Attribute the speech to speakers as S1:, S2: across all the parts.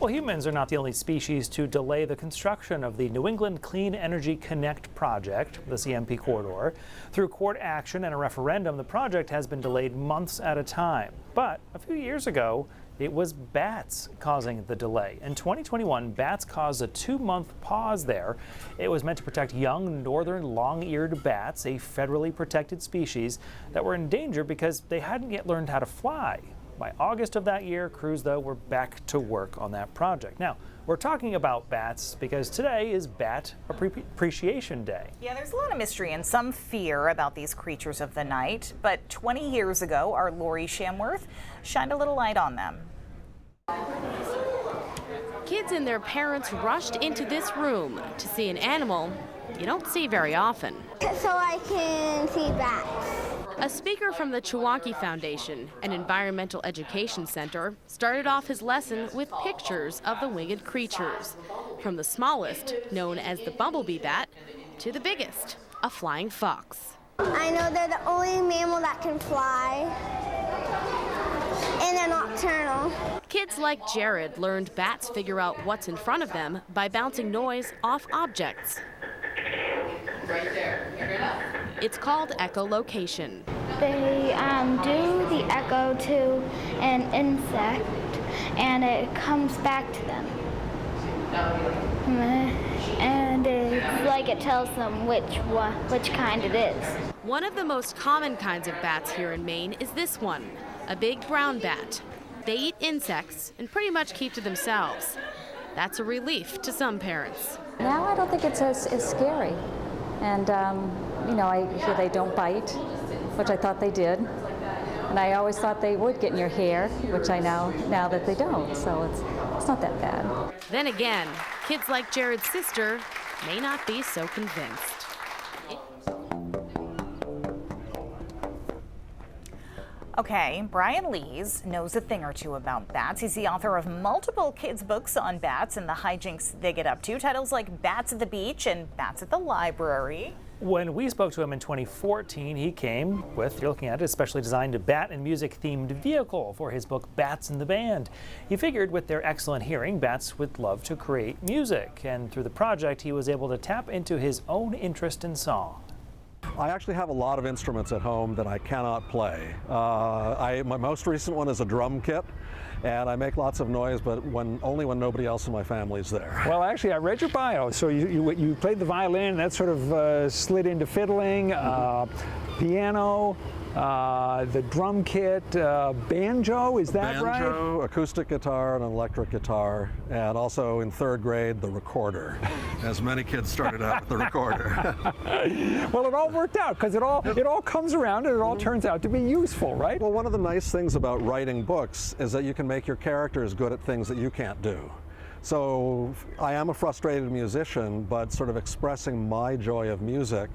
S1: Well, humans are not the only species to delay the construction of the New England Clean Energy Connect project, the CMP corridor. Through court action and a referendum, the project has been delayed months at a time. But a few years ago, it was bats causing the delay. In 2021, bats caused a 2-month pause there. It was meant to protect young northern long-eared bats, a federally protected species that were in danger because they hadn't yet learned how to fly. By August of that year, crews, though, were back to work on that project. Now, we're talking about bats because today is Bat Appreciation Day.
S2: Yeah, there's a lot of mystery and some fear about these creatures of the night. But 20 years ago, our Lori Shamworth shined a little light on them.
S3: Kids and their parents rushed into this room to see an animal you don't see very often.
S4: So I can see bats.
S3: A speaker from the Chewonki Foundation, an environmental education center, started off his lesson with pictures of the winged creatures, from the smallest, known as the bumblebee bat, to the biggest, a flying fox.
S4: I know they're the only mammal that can fly, and they're nocturnal.
S3: Kids like Jared learned bats figure out what's in front of them by bouncing noise off objects.
S5: Right there. Hear it up.
S3: It's called echolocation.
S6: They do the echo to an insect, and it comes back to them. And it's like it tells them which kind it is.
S3: One of the most common kinds of bats here in Maine is this one, a big brown bat. They eat insects and pretty much keep to themselves. That's a relief to some parents.
S7: Now I don't think it's as scary. And, I hear they don't bite, which I thought they did. And I always thought they would get in your hair, which I know now that they don't. So it's not that bad.
S3: Then again, kids like Jared's sister may not be so convinced.
S2: Okay, Brian Lees knows a thing or two about bats. He's the author of multiple kids' books on bats and the hijinks they get up to. Titles like Bats at the Beach and Bats at the Library.
S1: When we spoke to him in 2014, he came with, you're looking at it, a specially designed bat and music themed vehicle for his book Bats in the Band. He figured with their excellent hearing, bats would love to create music. And through the project, he was able to tap into his own interest in song.
S8: I actually have a lot of instruments at home that I cannot play. My most recent one is a drum kit, and I make lots of noise, but only when nobody else in my family is there.
S9: Well, actually, I read your bio. So you played the violin, that sort of slid into fiddling, piano, the drum kit, banjo, is that right?
S8: Banjo, acoustic guitar, and an electric guitar, and also in 3rd grade, the recorder. As many kids started out with the recorder.
S9: Well, it all worked out because it all comes around and it all turns out to be useful, right?
S8: Well, one of the nice things about writing books is that you can make your characters good at things that you can't do. So I am a frustrated musician, but sort of expressing my joy of music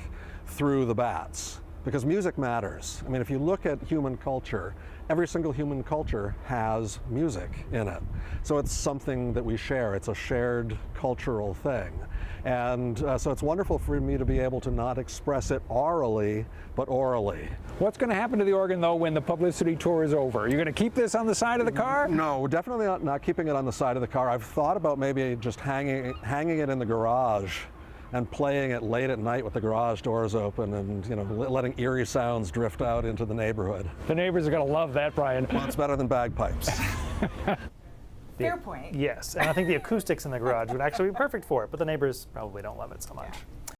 S8: through the bats. Because music matters. I mean, if you look at human culture, every single human culture has music in it. So it's something that we share. It's a shared cultural thing. And so it's wonderful for me to be able to not express it orally, but orally.
S9: What's going to happen to the organ, though, when the publicity tour is over? Are you going to keep this on the side of the car?
S8: No, definitely not keeping it on the side of the car. I've thought about maybe just hanging it in the garage and playing it late at night with the garage doors open and, letting eerie sounds drift out into the neighborhood.
S9: The neighbors are going to love that, Brian.
S8: Well, it's better than bagpipes.
S2: Fair point.
S1: Yes, and I think the acoustics in the garage would actually be perfect for it, but the neighbors probably don't love it so much.
S2: Yeah.